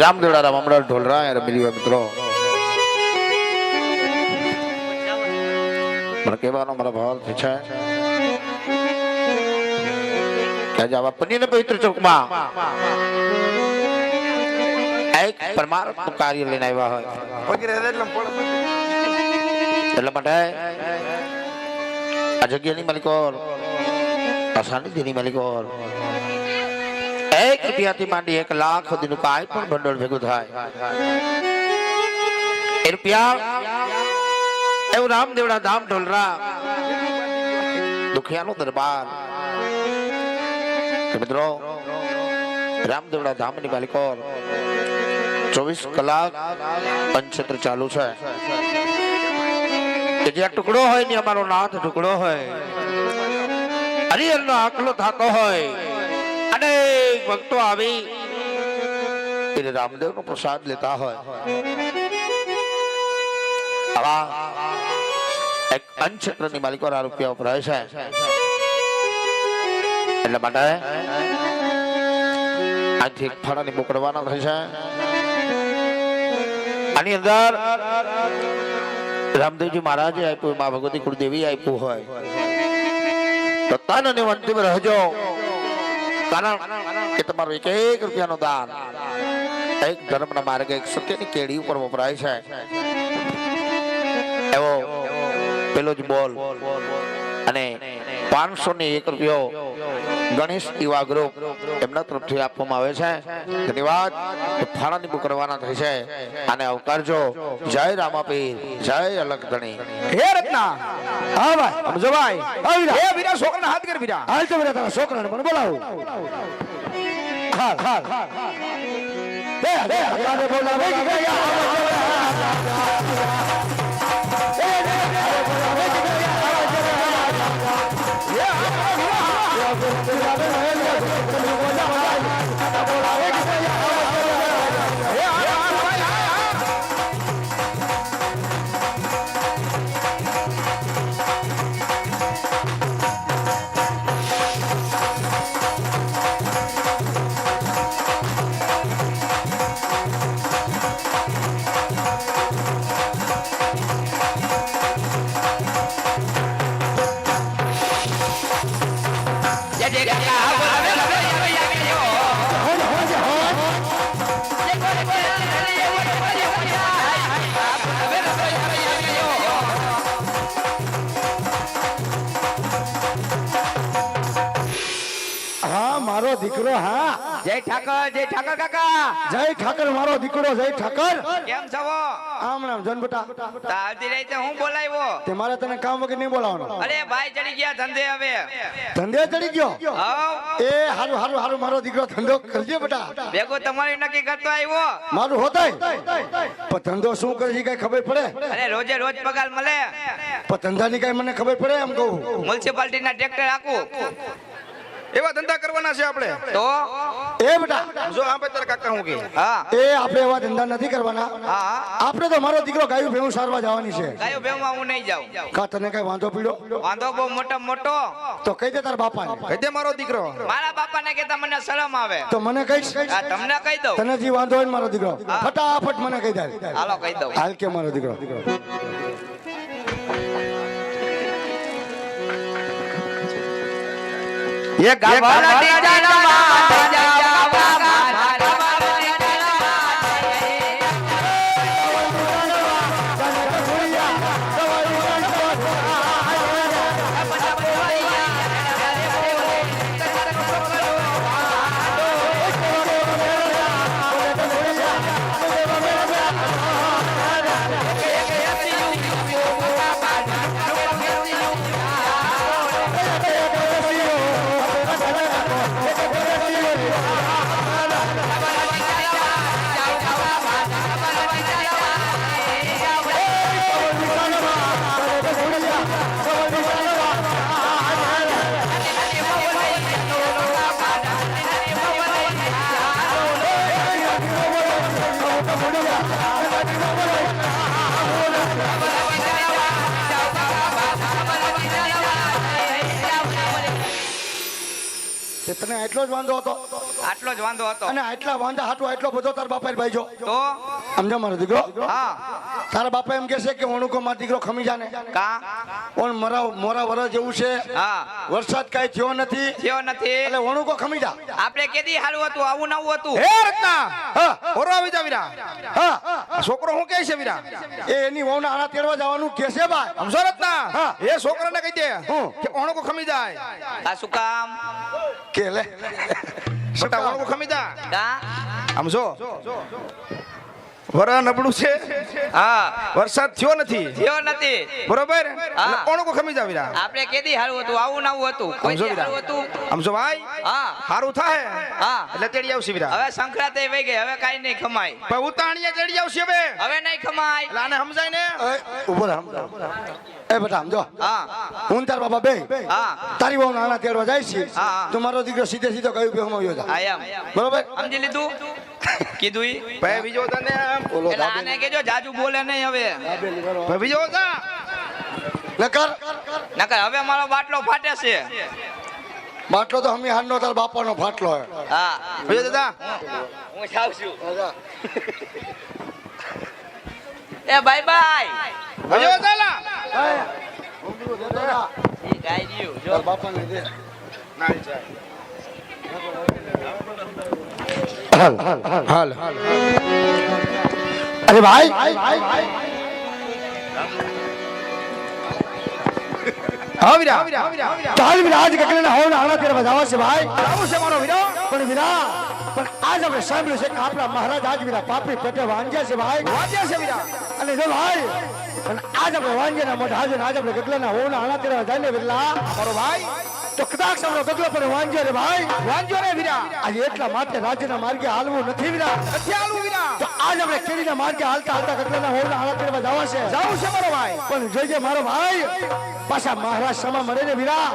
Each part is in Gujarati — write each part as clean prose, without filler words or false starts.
રામદેવડા રામ અમરાલ ઢોલરા યાર મિલી મિત્રો મને કહેવાનો મારા ભાવ છે કે આજે આવા પુણ્યને પવિત્ર ચોકમાં એક પરમાર્થ કાર્ય લઈને આવ્યા હોય એટલા માટે આ જગ્યાની માલિકોર આ સાનિધ્યની માલિકોર 1 રૂપિયાથી માંડી 1 લાખ સુધીનું કાંઈ પણ ભંડોળ ભેગું થાય એ રૂપિયા એવું રામદેવડા ધામ ઢોલરા દુખિયાનો દરબાર મિત્રો રામદેવડા ધામની માલિકોર 24 કલાક પંચક્ષેત્ર ચાલુ છે કે જે ટુકડો હોય ને અમારો નાથ ટુકડો હોય હરિહરનો આકલો થતો હોય અનેક ભક્તો આવી એટલે રામદેવ નો પ્રસાદ લેતા હોય આવા એક પંચક્ષેત્ર ની માલિકો આ રૂપિયા વપરાય છે એટલા માટે આજથી એક ફળાની મોકલવાના થશે આની અંદર રામદેવજી મહારાજે આપ્યું મા ભગવતી કુળદેવી આપ્યું હોય તો તન અને અંતિમ રહેજો કારણ કે તમારું 1 રૂપિયાનું દાન એક ધર્મના માર્ગે એક સત્યની કેડી ઉપર વપરાય છે એવો પેલો જ બોલ અને 501 રૂપિયો ગણેશ યુવા ગ્રુપ એમના તરફથી આપવામાં આવે છે ધન્યવાદ ફાળાની બુક કરવાના થાય છે અને આવકારજો જય રામાપીર જય અલગ ધણી હે રત્ના હા ભાઈ સમજો ભાઈ આવી હે બીરા છોકરાના હાથ કર બીરા હાલ તો બીરા તારા છોકરાને મને બોલાવો હાલ હાલ દે દે આને બોલાવો મારો દીકરો હા જય ઠાકર કાકા જય ઠાકર મારો દીકરો જય ઠાકર કેમ છો આમ નામ જન બેટા તાલતી રહી હું બોલાવ્યો તે મારે તને કામ વગર નહીં બોલાવવાનો અરે ભાઈ ચડી ગયા ધંધે હવે ધંધે ચડી ગયો હાઉ એ હારું હારું હારું મારો દીકરો ધંધો કરજે બેટા ભેગો તમારી નક્કી કરતો આવ્યો મારું હોતાય પણ ધંધો શું કરશે કઈ ખબર પડે અરે રોજે રોજ પગાર મળે પણ ધંધાની કઈ મને ખબર પડે એમ કહું મ્યુનિસિપાલિટી ના ટ્રેક્ટર આખું એવા ધંધા કરવાના છે આપણે તો એ બેટા જો આ તારા કાકા હું કે હા એ આપણે એવા ધંધા નથી કરવાના હા આપણે તો મારો દીકરો ગાયું ભેવું સારવા જવાની છે ગાયો બેમાં હું નહીં જાઉં કા તને કઈ વાંધો પીડો વાંધો બહુ મોટો તો કહી દે તાર બાપાને કહી દે મારો દીકરો મારા બાપાને કહેતા મને શરમ આવે તો મને કહીશ આ તમને કહી દઉં તને જે વાંધો હોય ને મારો દીકરો ફટાફટ મને કહી દે હાલો કહી દઉં હાલ કે મારો દીકરો ये गावाला टीजाना माता તને એટલો જ વાંધો હતો આટલો જ વાંધો હતો અને આટલા વાંધા હાટો એટલો બધો તાર બાપાએ ભાઈજો તો સમજો મારો દીકરો હા તારા બાપા એમ કહેશે કે વણુકો મારો દીકરો ખમી જાને કા પણ મોરા વરસ જેવું છે હા વરસાદ કાંઈ થયો નથી થયો નથી એટલે વણુકો ખમી જા આપણે કેદી હાલું હતું આવું નવું હતું હે રત્ના હા ઓરો આવી જા વીરા હા આ છોકરો હું કહે છે વીરા એ એની વહુના આણા તેડવા જવાનું કે છે ભાઈ સમજો રત્ના હા. એ છોકરાને કહી દે હું? કે ઓણકો ખમી જાય આ શું કામ કે લે છોટા ઓણકો ખમી જા કા સમજો વરા નબળું છે હા વરસાદ થયો નથી થયો નથી બરોબર હા. એટલે ઓણકો ખમી જા વીરા આપણે કેદી હાલું હતું આવું નવું હતું કોઈ સમજો દી વીરા હાલું હતું સમજો ભાઈ હા સારું થાય હા એટલે તેડી આવશે વીરા હવે સંક્રાંતિ વહી ગઈ હવે કાઈ નહીં ખમાય પણ ઉતાણીએ તેડી આવશે હવે હવે નહીં ખમાય એટલે આને સમજાય ને ઉભો રહે સમજો એ બેટા સમજો હા હું તાર બાપા બે હા તારી વહુના આણા તેડવા જાય છે હા. તો મારો દીકરો સીધે સીધો કયું કે હમાવ્યો જા આઈ એમ બરોબર સમજી લીધું કીધું ઈ ભાઈ બીજો તને આમ ઓલો એટલે આને કેજો જાજુ બોલે નહીં હવે ભાઈ બીજો જા નકર નકર હવે મારો બાટલો ફાટે છે બાટલો તો હમી હારનો તાર બાપાનો ફાટલો હે હા બીજો દાદા હું જાઉં છું એ બાય બાય બીજો ચાલા ઈ ગાઈ રહ્યું જો તાર બાપાને દે હાલ અરે ભાઈ હા વીરા તાલ વિરા આજ કકલેના હોના આણા તેડવા જાવા છે ભાઈ આવું છે મારો વીરો પણ વિરા પણ આજ આપણે સાંભળ્યું છે કે આપણા મહારાજ આજ વિરા પાપી પેટે વાંજ્યા છે ભાઈ વાજ્યા છે વીરા અને જો ભાઈ અને આજ આપણે વાંજ્યાના મોઢા હાજર આજ આપણે કકલેના હોના આણા તેડવા જાય ને વિરલા મારો ભાઈ તો કદાચ આપણો કકલો પણ વાંજ્યો રે ભાઈ વાંજ્યો રે વીરા આજે એટલા માટે રાજ્યના માર્ગે હાલવું નથી વિરા નથી આલું વીરા તો આજ આપણે કેરીના માર્ગે હાલતા હાલતા કકલેના હોના આણા તેડવા જાવા છે જાવું છે મારો ભાઈ પણ જોઈજે મારો ભાઈ પાછા મહારાજ સમા મળે ને વિરા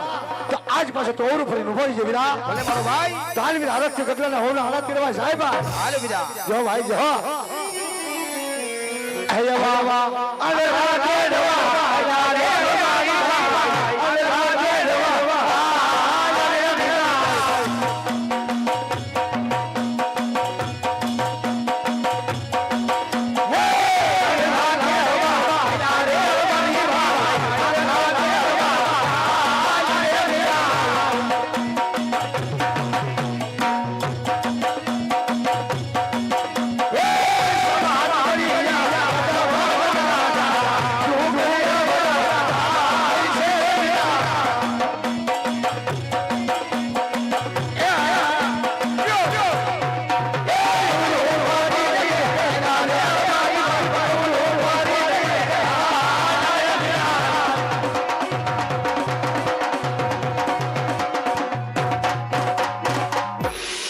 તો આજ પાછો તો ઓરું ફરીને ઉભો રહી છે વિરા ભલે મારો ભાઈ તો હાલ વિરા હરખથી કકલાના હોના આણા તેડવા જાય ભાઈ હાલ વીરા જો ભાઈ જો હે બાબા અરે રાધે રવા રાધે રવા અરે રાધે રવા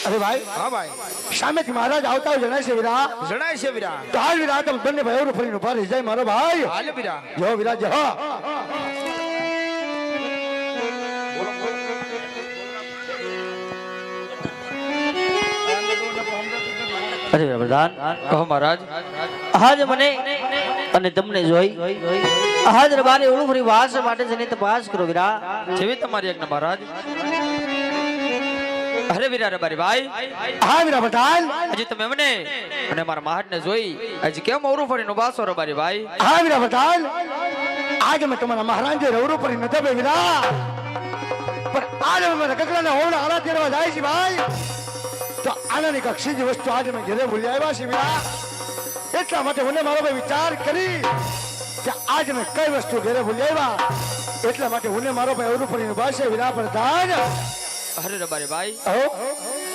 અરે ભાઈ હા ભાઈ સામેથી મહારાજ આવતા હોય જણાય છે વિરા જણાય છે વીરા તો હાલ વિરા તમે બંને ભાઈ ઓરું ફરીને ઉભા રહી જાય મારો ભાઈ હાલ વીરા જો વિરા જો અરે પ્રધાન કહો મહારાજ આજ મને અને તમને જોઈ આજ રબારી ઓળું ફરી વાસ માટે જેની તપાસ કરો વીરા જેવી તમારી આજ્ઞા મહારાજ અરે વીરા રબારી ભાઈ હા વિરા પટાલ હજી તમે મને અને મારા મહારાજ ને જોઈ હજી કેમ ઓળું ફરીને બાસો રબારી ભાઈ હા વિરા પટાલ આજ મેં તમારા મહારાજ રવરું ફરી નતા બે વિરા પણ આજ અમે મારા કકડાના હોવડા આલા તેરવા જાય છે ભાઈ તો આનાની કક્ષી જ વસ્તુ આજે મેં ઘરે ભૂલી આવ્યા છે વિરા એટલા માટે મને મારો ભાઈ વિચાર કરી કે આજ મેં કઈ વસ્તુ ઘરે ભૂલી આવ્યા એટલા માટે હું મારો ભાઈ ઓરું ફરીને પાસે વિરા પ્રધાન અરે રબારી ભાઈ હો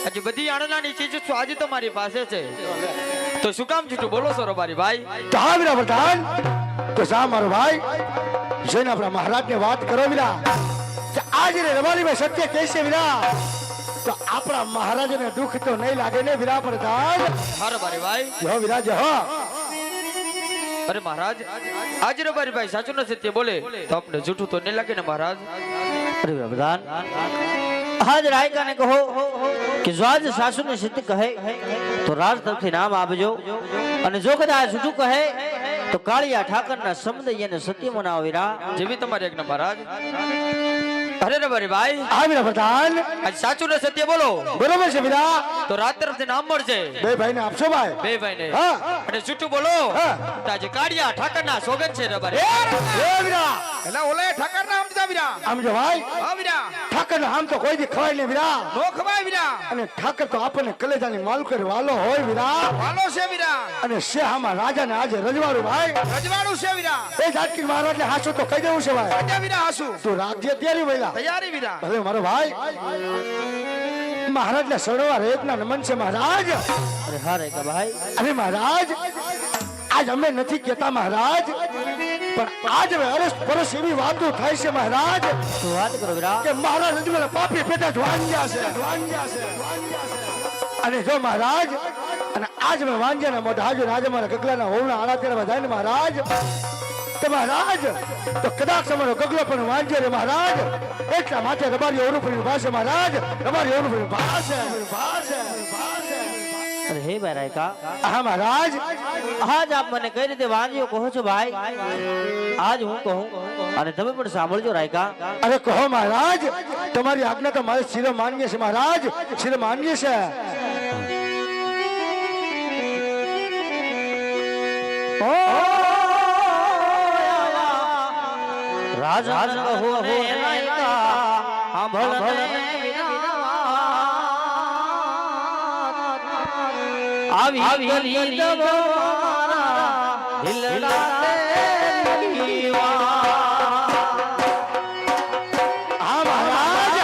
હજી બધી આણંદની ચીજ તો આજે તમારી પાસે છે તો શું કામ જૂઠું બોલો છો રબારી ભાઈ તો હા વિરા પ્રધાન તો જા મારો ભાઈ જઈને આપણા મહારાજને વાત કરો વિરા કે આજે રબારી ભાઈ સત્ય કહેશે વિરા તો આપણા મહારાજને દુઃખ તો નહીં લાગે ને વિરા પ્રધાન હા રબારી ભાઈ જો વિરાજ હો અરે મહારાજ આજે રબારી ભાઈ સાચું ન સત્ય બોલે તો આપણે જૂઠું તો નહીં લાગે ને મહારાજ અરે પ્રધાન આજ રાયકાને કહો કે જો આજ સાસુ ને સત્ય કહે તો રાજ તરફથી નામ આપજો અને જો કદાચ જૂઠું કહે તો કાળિયા ઠાકરના સમદૈયાને સત્ય મનાવો વીરા જેવી તમારી આજ્ઞા મહારાજ અરે રે મારી ભાઈ હા વીરા પ્રધાન આજ સાચું ને સત્ય બોલો બરોબર છે વીરા તો રાત તરફથી નામ મળશે બે ભાઈને આપશો ભાઈ બે ભાઈને હા. અને જૂઠું બોલો હા. તો આજે કાળિયા ઠાકરના સોગન છે રે મારી એ વીરા એલા ઓલે ઠાકર નામ દીધા વીરા આમ જો ભાઈ હા વીરા ઠાકર આમ તો કોઈ દી ખવાય નહીં વીરા નો ખવાય વીરા અને ઠાકર તો આપણને કલેજાની માલકર વાલો હોય વીરા વાલો છે વીરા અને શેહામાં રાજાને આજે રજવાડું ભાઈ રજવાડું છે વીરા એ જાટકી મહારાજને હાચું તો કહી દેવું છે ભાઈ અજા વીરા હાસુ તું રાખજે ત્યારે વહેલા તૈયારી વીરા ભલે મારો ભાઈ મહારાજને સરોવર રેતના નમન છે મહારાજ અરે હા રે કે ભાઈ અરે મહારાજ આજ અમે નથી કહેતા મહારાજ પણ આજ હવે અરસ પરસ એવી વાતો થાય છે મહારાજ શું વાત કરો વીરા કે મહારાજ અજમેર પાપી પેટા વાંજ્યા છે અને જો મહારાજ અને આજ મેં વાંજ્યાના મોઢા હાજર આજે મારા ગગલાના હોવના આડા તેરા જાય ને મહારાજ તો મહારાજ તો કદાચ અમારો ગગલો પણ વાંજ્યો રે મહારાજ એટલા માટે રબારી ઓરુપરી પાસે મહારાજ રબારી ઓરુપરી પાસે અરે હે ભાઈ રાયકા હા મહારાજ આજ આપ મને કઈ રીતે વાંજ્યો કહો છો ભાઈ આજ હું કહું અને તમે પણ સાંભળજો રાયકા અરે કહો મહારાજ તમારી આજ્ઞા તો મારે શિરો માન્ય છે મહારાજ શિરો માન્ય છે રાજા કહો હે રાયકા સાંભળ આવી ગલી તમારા દિલડા હા મહારાજ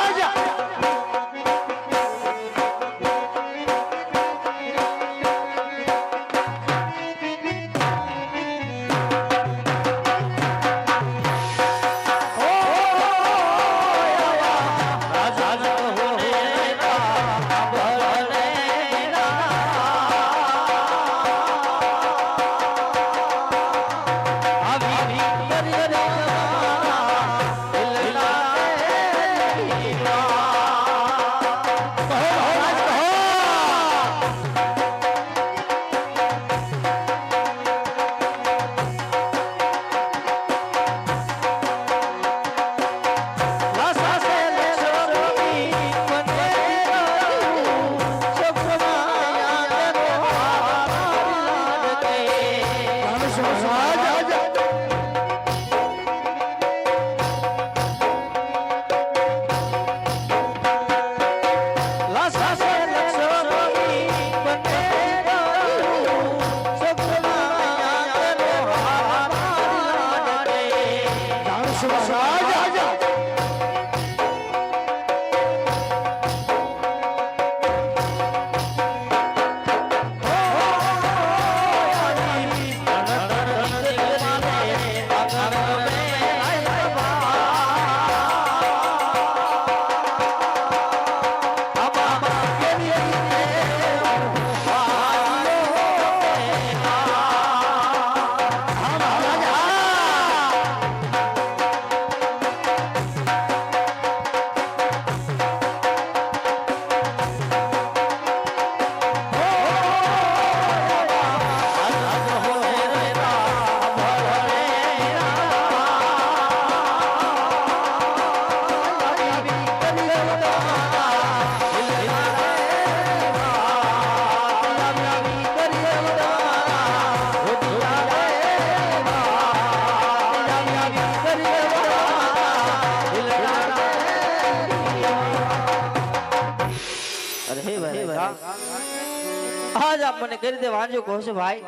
આજ આપ મને કઈ રીતે વાંચ્યો કહો છો ભાઈ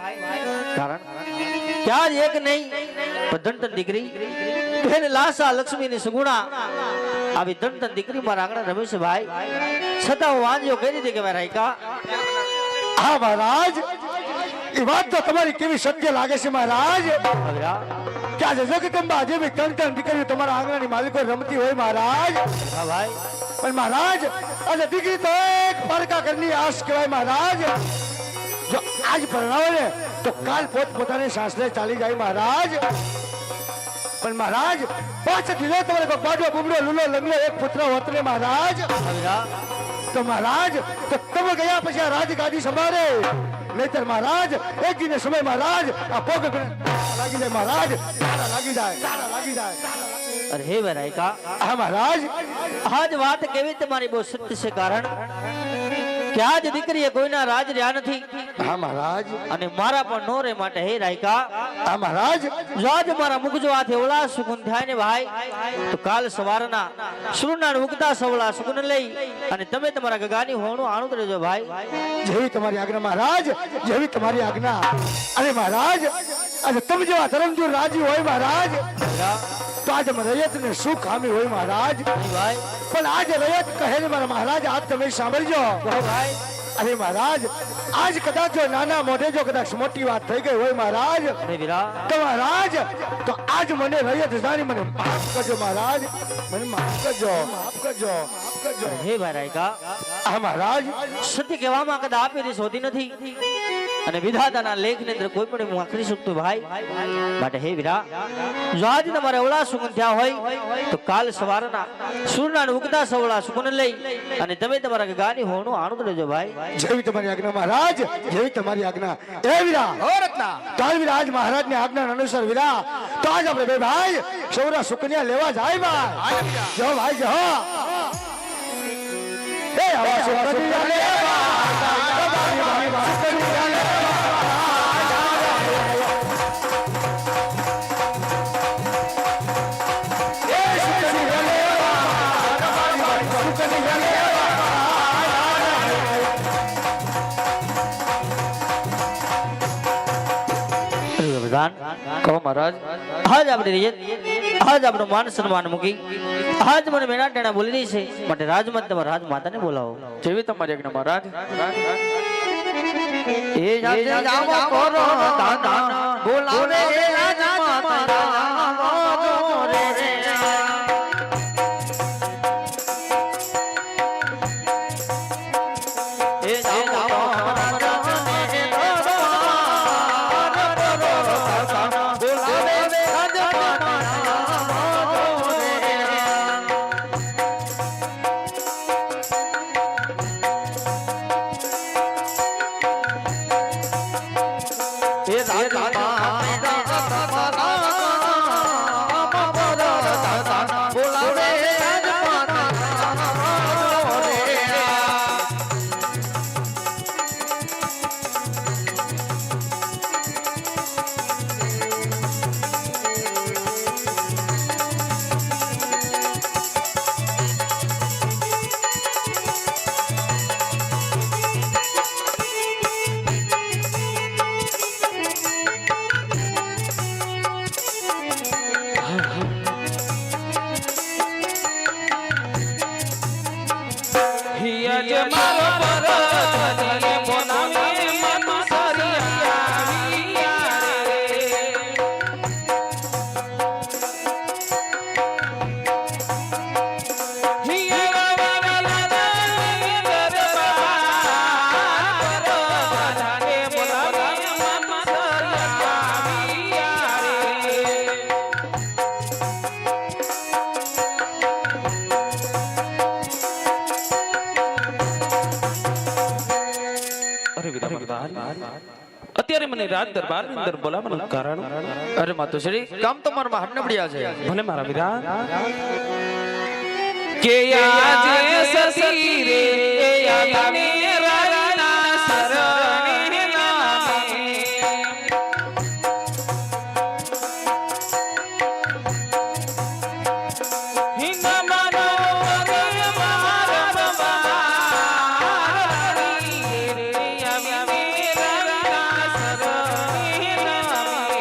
કારણ કે આજ એક નહીં પણ ધનતન દીકરી એને લાસા લક્ષ્મી ની સુગુણા આવી ધનતન દીકરી મારા આંગણા રમે છે ભાઈ છતાં હું વાંચ્યો કઈ રીતે કહેવાય રાયકા હા મહારાજ એ વાત તો તમારી કેવી સત્ય લાગે છે મહારાજ કે આજે જગદંબા જેવી ત્રણ દીકરીઓ તમારા આંગણાની માલિકો રમતી હોય મહારાજ હા ભાઈ પણ મહારાજ આજે દીકરી તો એક પારકા ઘરની આશ કહેવાય મહારાજ જો આજ પરણાવે ને તો કાલ પોતાની સાસરે ચાલી જાય મહારાજ પણ મહારાજ પાછળથી લો તમારે કોઈ બાજુ બુબડો લૂલો લંગલો એક પુત્ર હોત ને મહારાજ તો મહારાજ તો તમે ગયા પછી આ રાજગાદી સંભાળે નહીતર મહારાજ એક દિને સમય મહારાજ આ પોગ લાગી જાય મહારાજ લાગી જાય અરે હે વરાયકા હા મહારાજ આજ વાત કેવી તમારી બહુ સત્ય છે કારણ કે આજ દીકરીએ કોઈના રાજ રહ્યા નથી હા મહારાજ અને મારા પણ નો રે માટે હે રાયકા હા મહારાજ જો આજ મારા મુખ જો હાથે ઓલા સુગુન થાય ને ભાઈ તો કાલ સવારના સૂર્યના ઉગતા સવલા સુગુન લઈ અને તમે તમારા ગગાની હોણું આણું રહેજો ભાઈ જેવી તમારી આજ્ઞા મહારાજ જેવી તમારી આજ્ઞા અરે મહારાજ આજે તમે જેવા ધર્મજોર રાજી હોય મહારાજ તો આજે રયત ને સુખ ખામી હોય મહારાજ ભાઈ પણ આજે રયત કહે ને મારા મહારાજ આજ તમે સાંભળજો ભાઈ અરે મહારાજ આજ કદાચ જો નાના મોઢે જો કદાચ મોટી વાત થઈ ગઈ હોય મહારાજ અરે વીરા તો મહારાજ તો આજ મને રયત જાણી મને માફ કરજો મહારાજ મને માફ કરજો માફ કરજો માફ કરજો હે ભાઈ રાયકા હા મહારાજ સત્ય કહેવામાં કદા આપેલી હોતી નથી અને વિધાતાના લેખની અંદર કોઈ પણ હું આખરી શકતો ભાઈ માટે હે વીરા જો આજ તમારે ઓલા સુગંધ થયા હોય તો કાલ સવારના સૂર્યના ઉગતા સવળા સુગંધ લઈ અને તમે તમારા ગાની હોણું આણું લેજો ભાઈ જેવી તમારી આજ્ઞા મહારાજ જેવી તમારી આજ્ઞા એ વીરા ઓ રત્ના તો આજ વીરા આજ મહારાજની આજ્ઞા અનુસાર વીરા તો આજ આપણે બે ભાઈ સૌરા સુકન્યા લેવા જાય ભાઈ જો ભાઈ જો એ આવા સુકન્યા લેવા કહો મહારાજ આજ આપણે આજ આપણું માન સન્માન મૂકી આજ મને મેના ટેણા બોલી રહી છે માટે રાજમત તમારા રાજમાતાને બોલાવો જેવી તમારી આજ્ઞા મહારાજ એ જાવો કરો દાદા બોલાવે રાજમાતા અત્યારે મને રાજ દરબાર ની અંદર બોલાવવાનું કારણ અરે માતુશ્રી કામ તો મારા હાથ નબળિયા છે ભલે મારા વીરા કે આજે સતી રે યાદને રાના સરણે નામે હિંદ માનો રે મારા બારી રે યાદને રાના સરણે નામે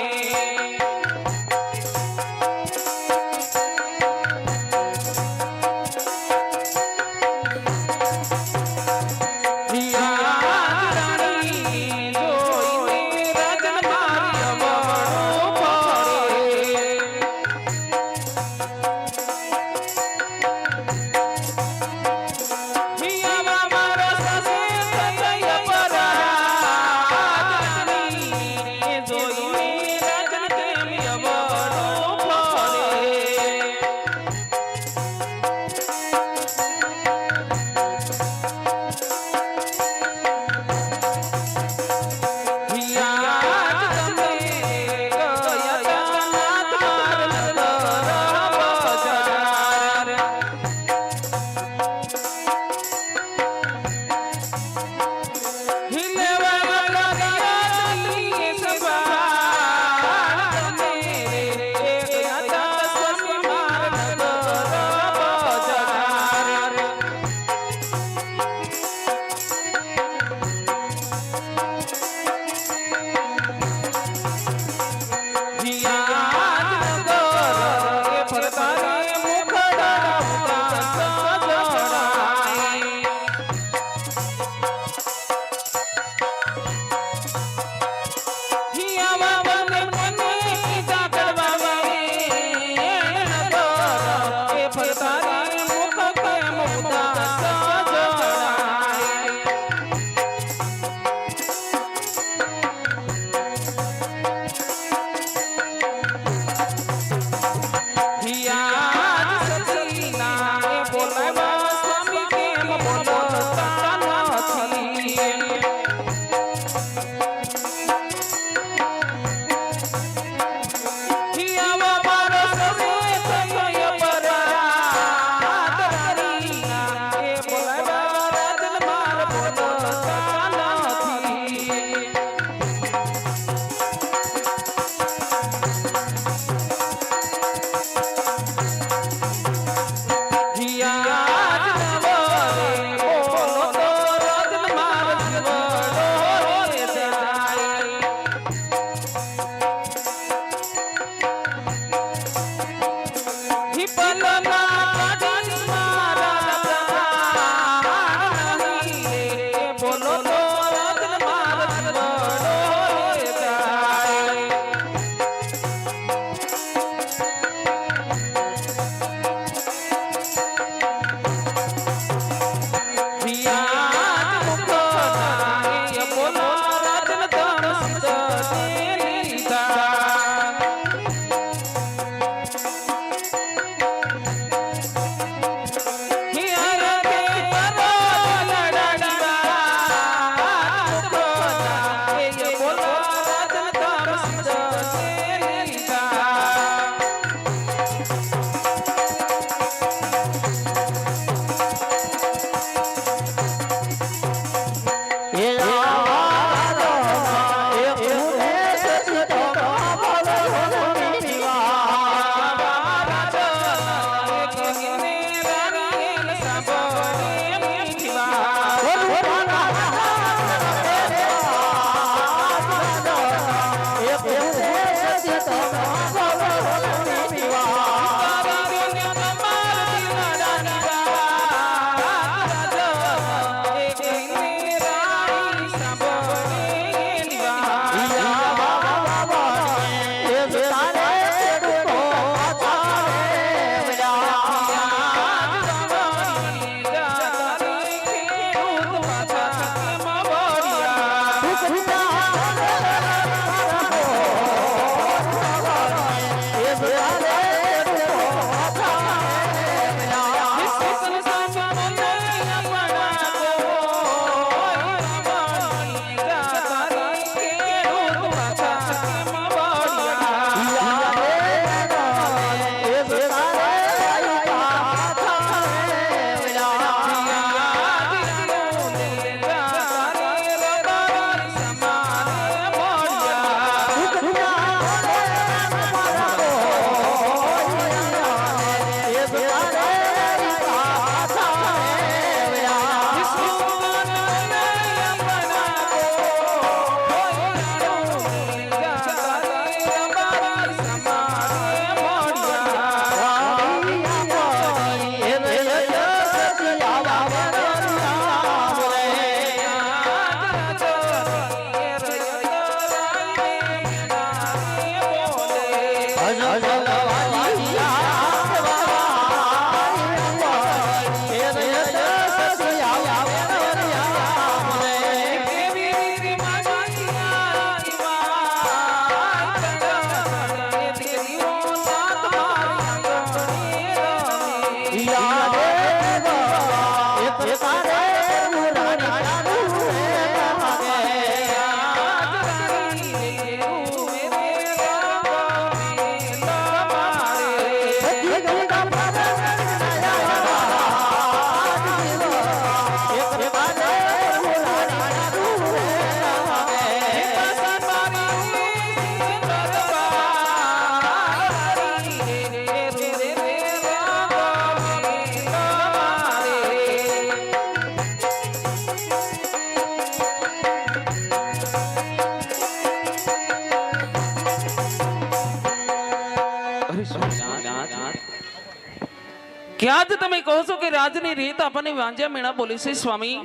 ક્યાં જ તમે કહો છો કે રાજની રીત આપણને વાંજ્યા મીણા બોલી છે સ્વામી?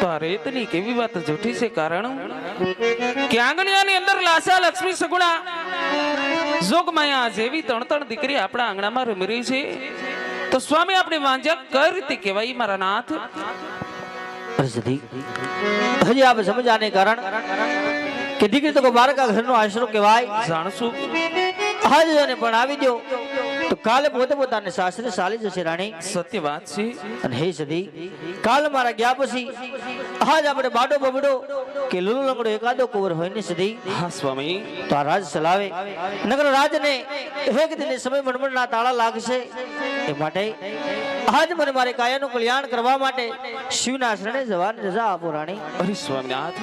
તો આ રીતની કેવી વાત જૂઠી છે? કારણ કે આંગણિયાની અંદર લાસા લક્ષ્મી સગુણા જોગમાયા જેવી ત્રણ દીકરી આપણા આંગણામાં રમી રહી છે. તો સ્વામી આપણે વાંજ્યા કઈ રીતે કહેવાય મારા નાથ? હજી આપ સમજાને કારણ કે દીકરી તો બાળકા ઘરનો આશરો કહેવાય. જાણશું આજ એને પણ આવી દો તો કાલે પોતે પોતાને સાસરે ચાલી જશે રાણી. સત્ય વાત છે. અને હે સદી કાલ મારા ગયા પછી આજ આપણે બાડો બબડો કે લુલુ લંગડો એકાદો કુંવર હોય ને સદી. હા સ્વામી. તો આ રાજ ચલાવે નગર રાજને એક દિને સમય મણમણના તાળા લાગશે. એ માટે આજ મને મારે કાયાનું કલ્યાણ કરવા માટે શિવના શરણે જવાની રજા આપો રાણી. અરે સ્વામીનાથ,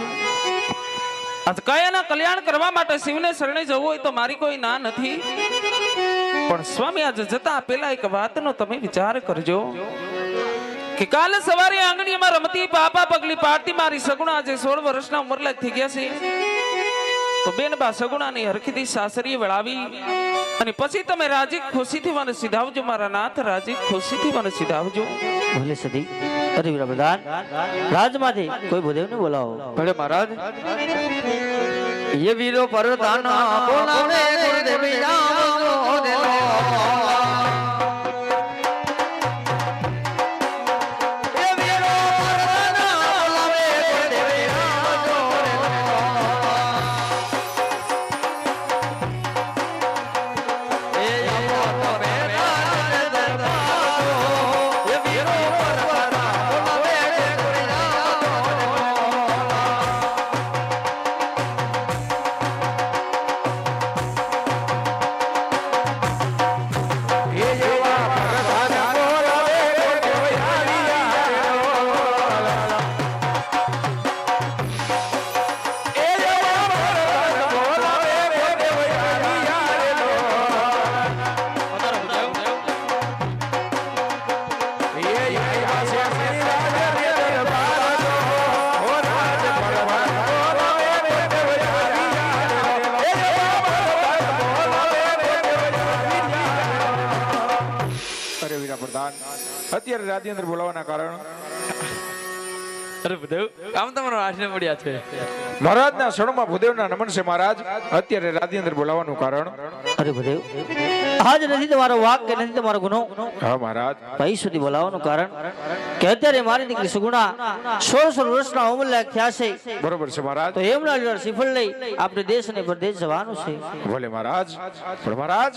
આ કાયાના કલ્યાણ કરવા માટે શિવને શરણે જવું હોય તો મારી કોઈ ના નથી. પણ સ્વામી આજે જતા પેલા એક વાતનો તમે વિચાર કરજો કે કાલે સવારે આંગણીમાં રમતી પાપા પગલી પાડતી મારી સગુણા આજે 16 વર્ષના ઉંમરલાયક થઈ ગયા છે. તો બેન બા સગુણાની હરખીથી સાસરીએ વળાવી અને પછી તમે રાજી ખુશીથી મને સીધાવજો મારા નાથ, રાજી ખુશીથી મને સીધાવજો. ભલે સદી. અરે વીરા પ્રધાન રાજમાંથી કોઈ ભૂદેવને બોલાવો. ભલે મહારાજ. ये वीरो परदान बोलावे गुरुदेवी राम देनो ये वीरो परदान बोलावे गुरुदेवी राम देनो ए जाओ तो बेदान दरबारो ये वीरो परदान बोलावे गुरुदेवी राम અત્યારે રાજેન્દ્ર બોલાવાના કારણ અરે ભૂદેવ આમ તમારો આશરે પડ્યા છે. મહારાજના શરણમાં ભૂદેવના નમન છે મહારાજ. અત્યારે રાજેન્દ્ર બોલાવાનું કારણ અરે ભૂદેવ આજ નથી તમારો વાક કે નથી તમારો ગુનો. હા મહારાજ. ભાઈ સુધી બોલાવાનું કારણ કે અત્યારે મારી દીકરી સુગુણા 16 વર્ષના ઉંમરલાયક થયા છે. બરોબર છે મહારાજ. તો એમના લીધે શ્રીફળ લઈ આપણે દેશ અને પરદેશ જવાનું છે. ભલે મહારાજ. પણ મહારાજ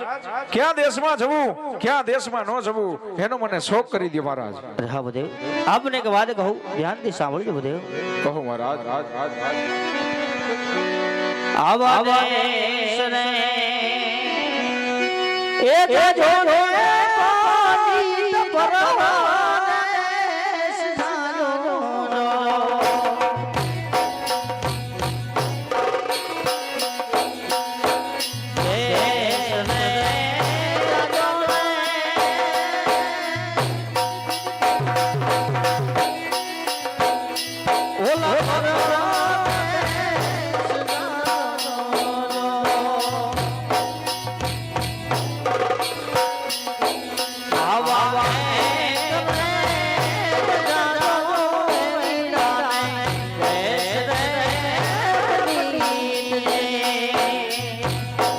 ક્યાં દેશમાં જવું ક્યાં દેશમાં ન જવું એનો મને શોખ કરી દો મહારાજ. અરે હા ભૂદેવ આપને એક વાત કહું ધ્યાનથી સાંભળજો ભૂદેવ. કહો મહારાજ. આવા દેશને એક જોડે પાણી પરવાને જાનો દેશને ઓલા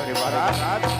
અરે મહારાજ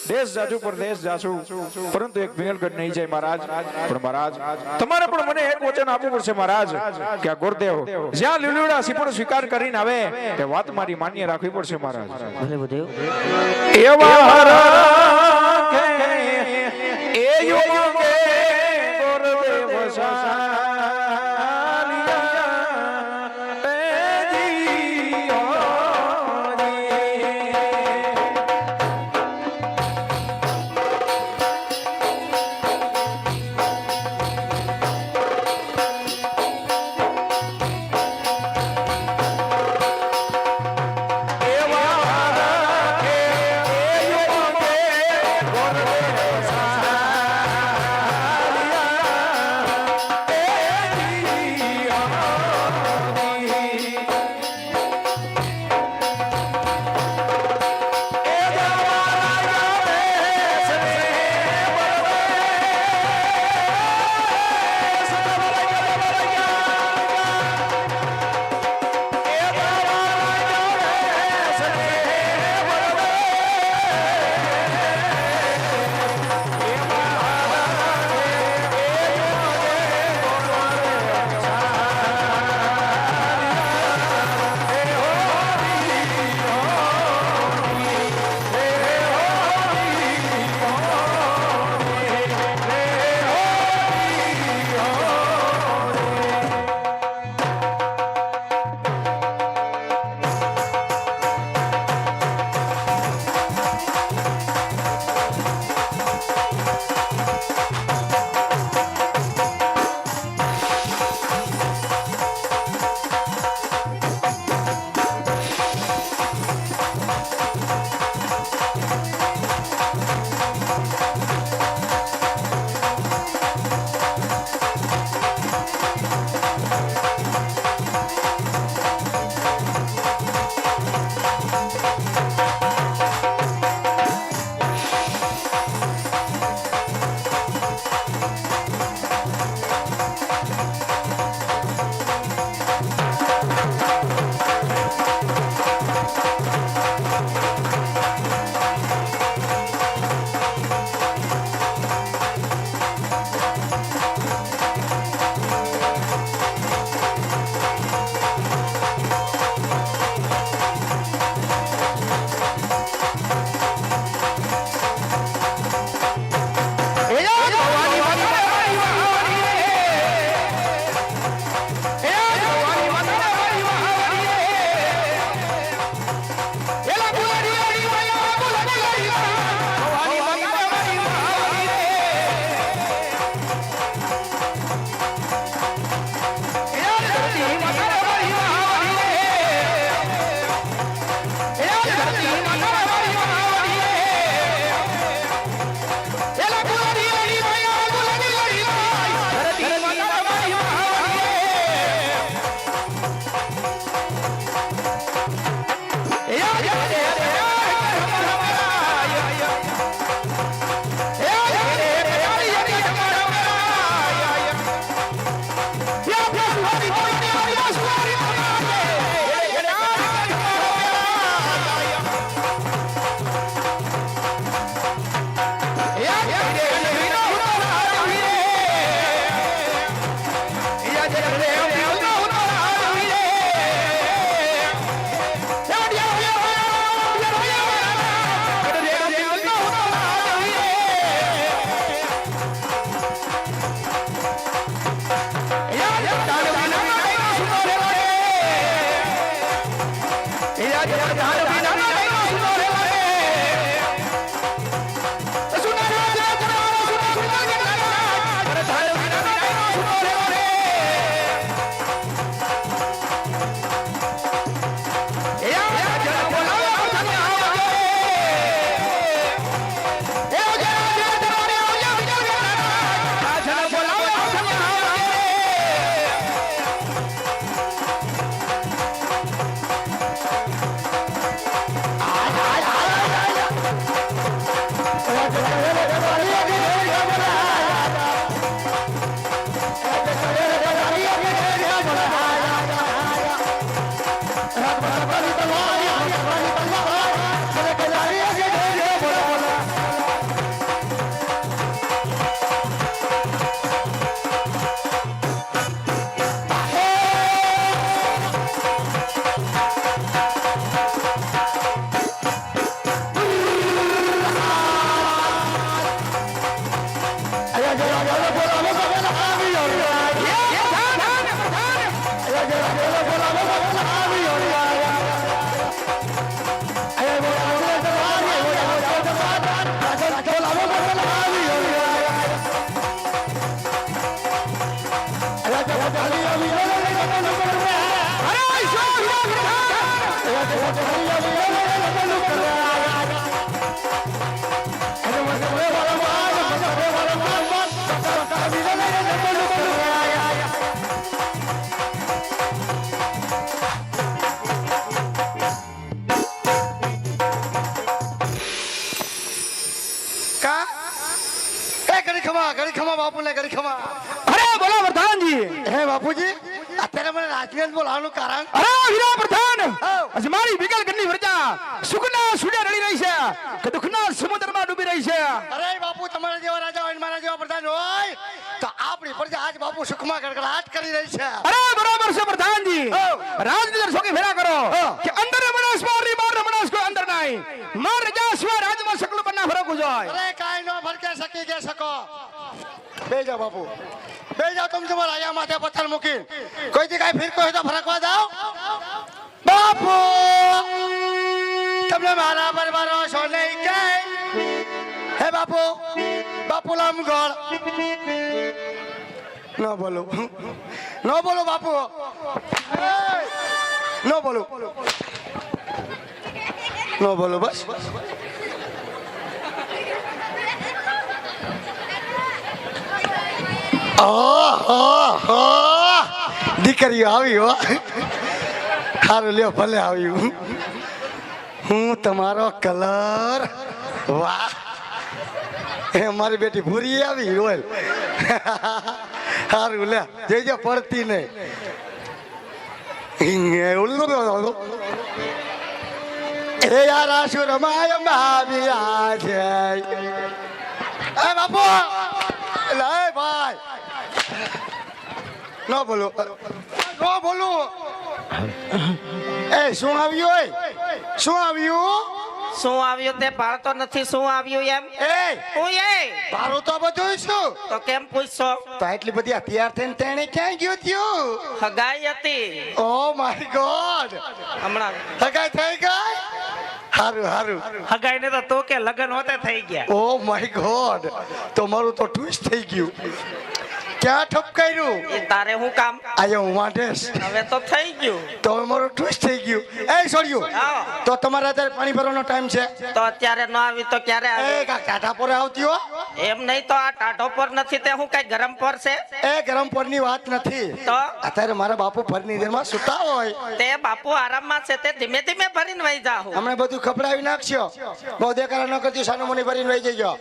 દેશ જાજુ પરદેશ જાશું પરંતુ એક વિંગલગઢ નહીં જાય મહારાજ પણ મહારાજ તમારે પણ મને એક વચન આપવું પડશે મહારાજ કે આ ગુરુદેવ જ્યાં લીલુડા સિપણ સ્વીકાર કરીને આવે તે વાત મારી માન્ય રાખવી પડશે મહારાજ ભલે ભૂદેવ એવા હરા કે એ યુગે ગુરુદેવ ખમા બાપુને ઘડી ખમા. અરે બોલો પ્રધાનજી. હે બાપુજી અત્યારે મને રાજવીર બોલાવવાનું કારણ અરે વીરા પ્રધાન આજે મારી વિકલ ગણની પ્રજા સુખના સુડે રડી રહી છે કે દુઃખના સમુદ્રમાં ડૂબી રહી છે. અરે બાપુ તમારા જેવા રાજા હોય ને મારા જેવા પ્રધાન હોય તો આપણી પ્રજા આજ બાપુ સુખમાં ગડગડાટ કરી રહી છે. અરે બરાબર છે પ્રધાનજી. રાજનગર સોકી ફેરા કરો કે અંદર મણસ મારી બાર મણસ કોઈ અંદર નહીં. માર રજા સિવાય રાજમાં સકલ બના ફરક જોય. અરે કાઈ નો ફરકે સકી કે શકો. બે જાઓ બાપુ બે જાઓ તમે તમારા આયા માથે પથ્થર મૂકી કોઈ દી કાઈ ફિરકો હોય તો ફરકવા જાઓ. બાપુ તમને મારા પર ભરોસો નહીં કે હે બાપુ બાપુ લામગોળ ન બોલો બાપુ ન બોલો બસ. દીકરીઓ આવી હો સારું લ્યો ભલે આવ્યું. હું તમારો કલર વાહ એ મારી બેટી ભૂરી આવી રોલ સારું લે જઈ પડતી નહીં. એ યાર આશુ રમાય માવ્યા છે. એ બાપુ લે ભાઈ ન બોલો એ શું આવ્યું શું આવ્યું તે પાડતો નથી. શું આવ્યું એમ એ હું એ મારું તો બધું શું તો કેમ પૂછશો? તો એટલી બધી હથિયાર થઈને તેણે ક્યાં ગયું થયું? હગાઈ હતી ઓ માય ગોડ હમણાં. હગાઈ થઈ ગઈ. હારું હગાઈ ને તો તું કે લગન હોતે થઈ ગયા. ઓ માય ગોડ તો મારું તો ટ્વિસ્ટ થઈ ગયું. ક્યાં ઠપકાર્યું? એ તારે હું કામ? આયો હું વાંઢેસ હવે તો થઈ ગયું. તો હવે મારું ટ્વિસ્ટ થઈ ગયું. એ છોડ્યું હા. તો તમારે અત્યારે પાણી ભરવાનો ટાઈમ છે. તો અત્યારે ન આવી તો ક્યારે એ આવી? ટાટા પર આવતી હો. એમ નહીં તો આ ટાઢો પર નથી તે હું કઈ ગરમ પર છે એ ગરમ પરની વાત નથી. તો અત્યારે મારા બાપુ ફરની દેરમાં સુતા હોય. તે બાપુ આરામમાં છે તે ધીમે ધીમે ભરીને વહી જાહું. હમણાં બધું ખપડાવી નાખશો. બહુ દેખાડા ન કરતી સાનું મુની ભરીને વહી જજો.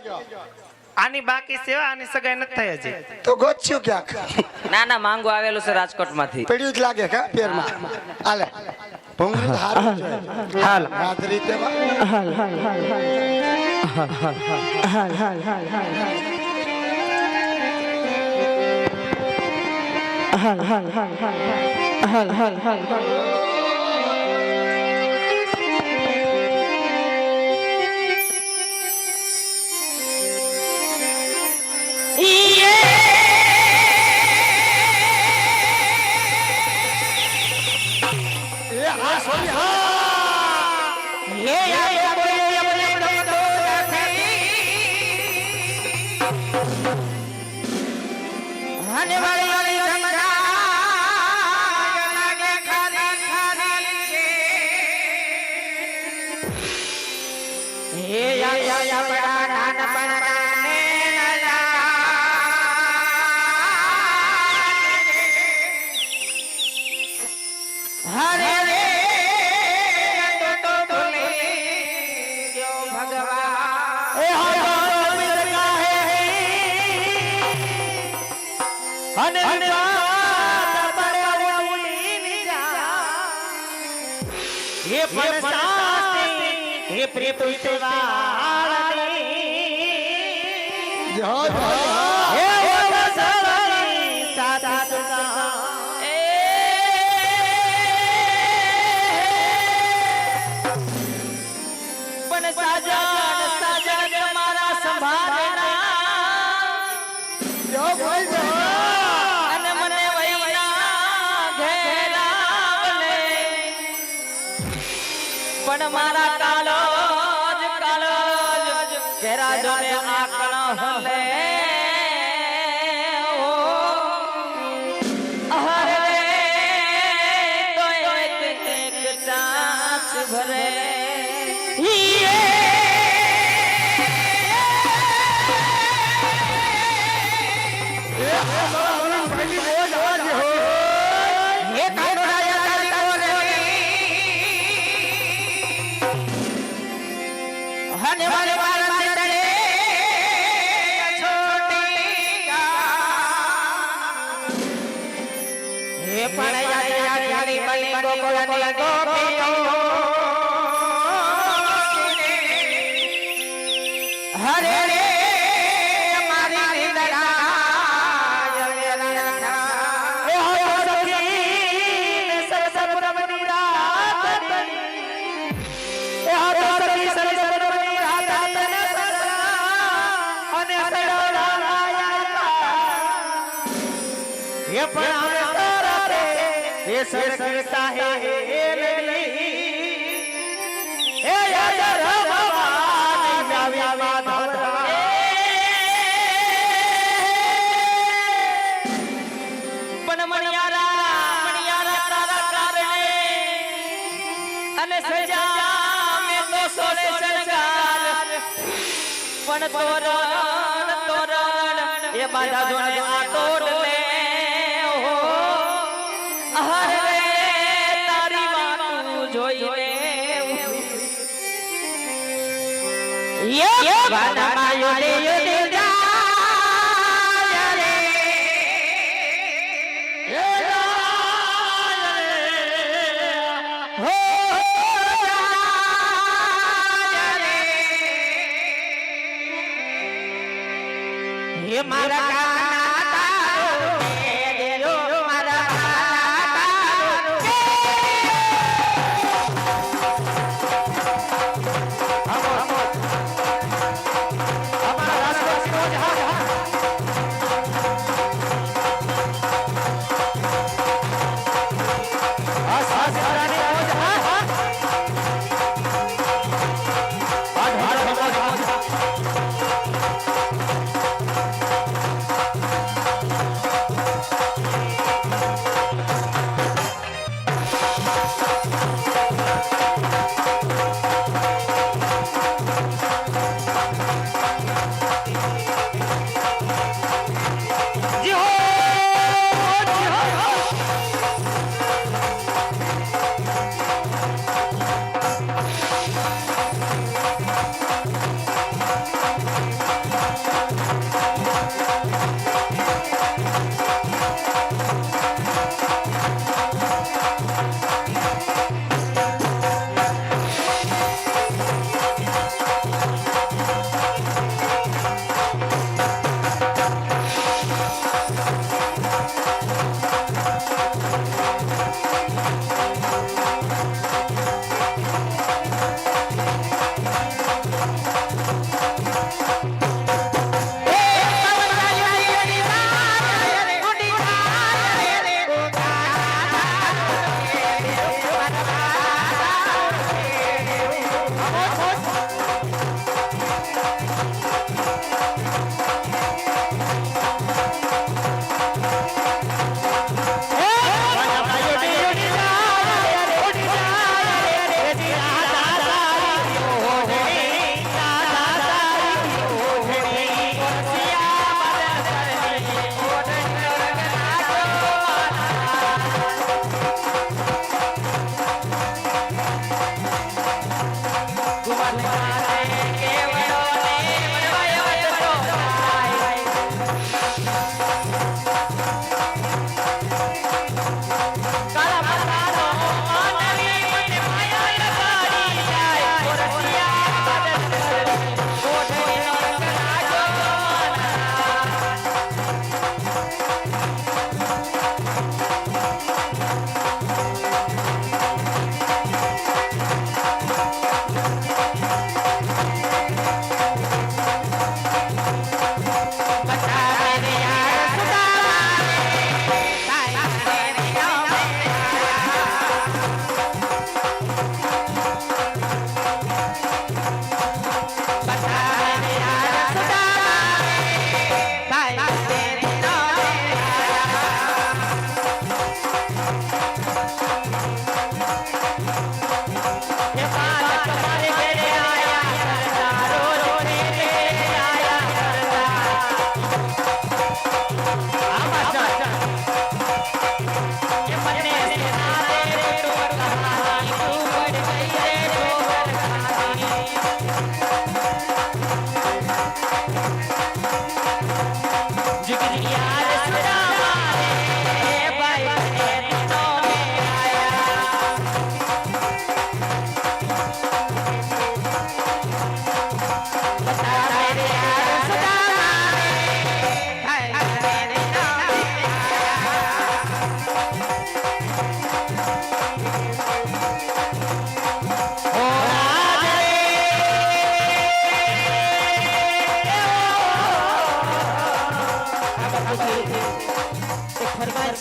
આની બાકી સેવા આની સગાઈ નથી થઈ હજી. તો ગોતશું ક્યાંક. ના માંગુ આવેલું છે રાજકોટ માંથી. પડ્યું જ લાગે કા પેરમાં. હાલે ભૂંગળી તો હારું છે. હાલ રાત્રિ તેમાં પણ મારા કાલો ઘેરા જોને આકણા હલે ભરે હને વાલે વાલા છોટી પણ સારા રે એ સરકતા હે એ યાદ રવાની આવી માધવરા પણ મણિયારા તારા કારણે અને સજા મે તો સોલે સરકાર પણ તોરણ એ બાધા જોને આ તોડ લે હો હરે તારી વાત જોઈને યે વાના યોડે યોડે જાય રે હે જાય હો જાય રે હે મારા કાના તારો દે દેજો મારા કાના તારો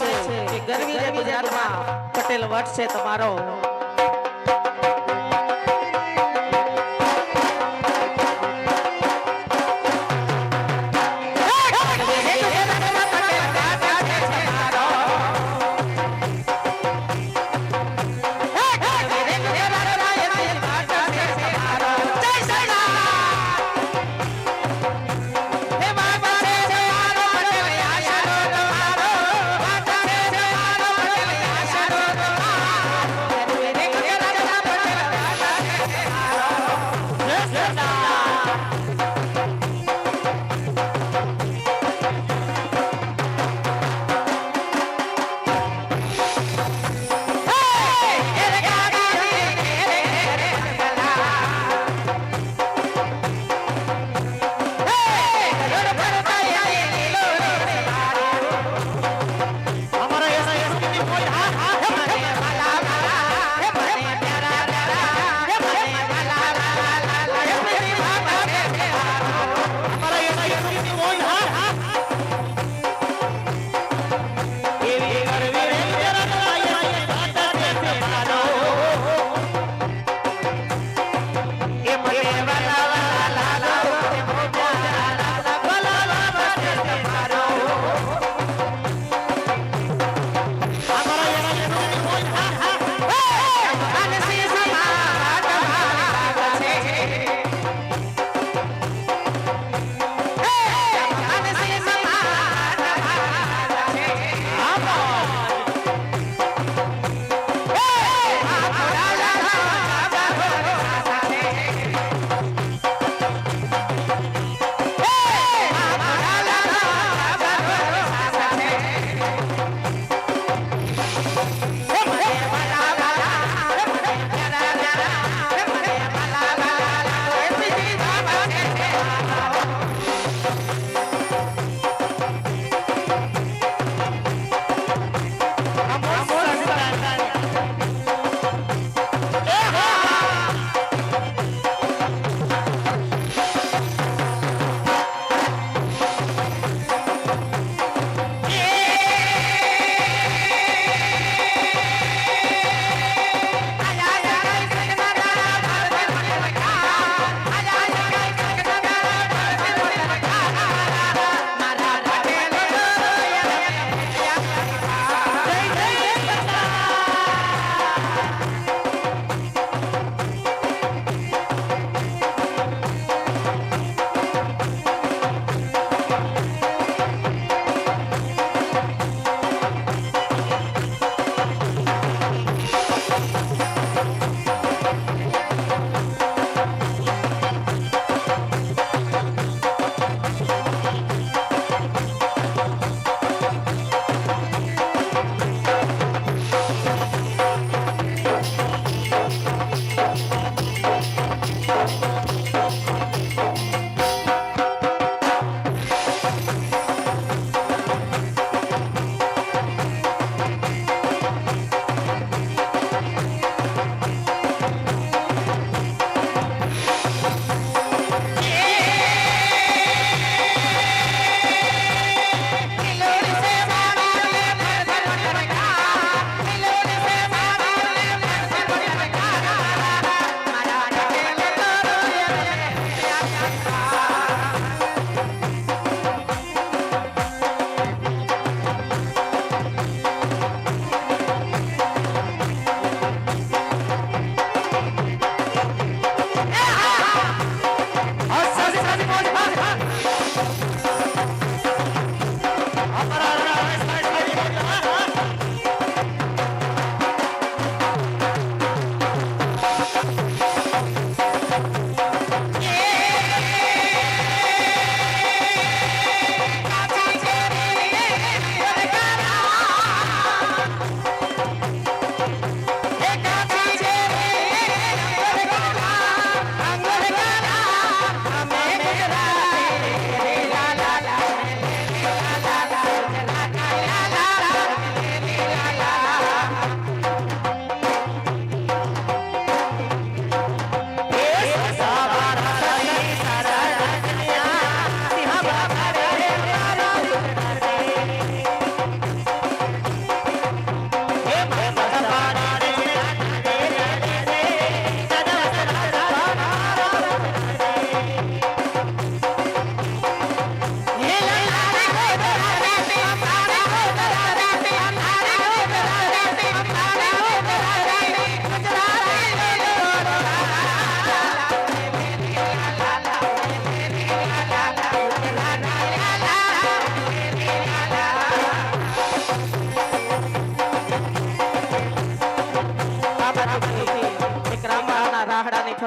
છે કે ગરવી રે ગુજરાતમાં પટેલ વટ છે તમારો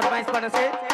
ફરમાઈશ પડે છે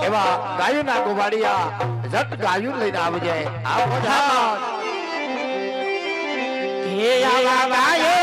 એવા ગાયોના ગોવાડિયા જટ ગાયું લઈને આવી જાય આ બધા હે આવા ગાયો